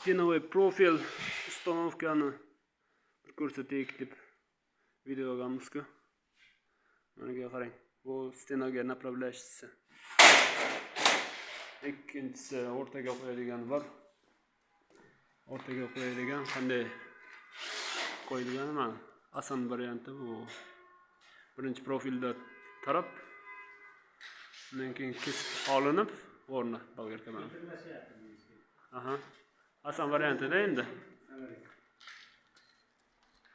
Stenovoy profil установканы bir ko'rsataylik deb video olganmiz-ku. Mana qarang. Bu stenoga направляющийsi. Ikkinchisi o'rtaga qo'yadigan bor. O'rtaga qo'yadigan qanday qo'yilgan mana asan varianti bu. Birinchi profilda taraf undan keyin kesib olinib o'rni bolgarka mana. Aha. Asan variantida endi.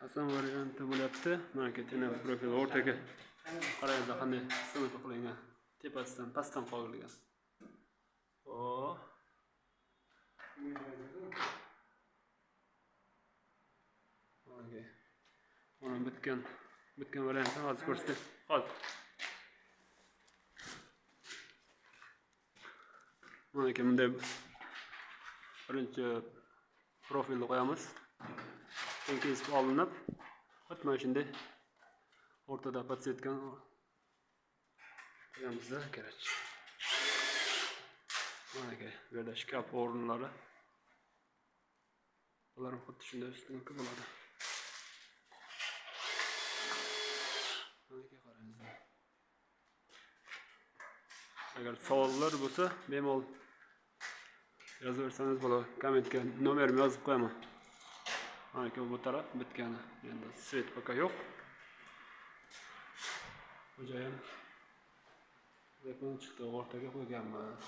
Asan varianti bo'lyapti. Mana ketina profil o'rtaga qaraysiz qanday sumka qilingan. Tepasidan pastdan qo'yilgan. O. Okay. Mana bitgan variantni hozir ko'rsatib. Hozir. Mana bunday birinchi profilni qo'yamiz. Keyin kesib olinib, mana shunday o'rtada podsetkan qo'yamiz-da, kerak. Mana bu yerda shkaf o'rinlari. Bular ham xuddi shunday ustunki bo'ladi. Mana qarangizlar. Agar savollar bo'lsa, bemalol yozaversangiz bo'ladi. Kommentga nomerimni yozib qo'yaman. Mana bu taraf bitgani. Endi svet poka yo'q. Xo'jayin yakun chiqdi, o'rtaga qo'yganmiz.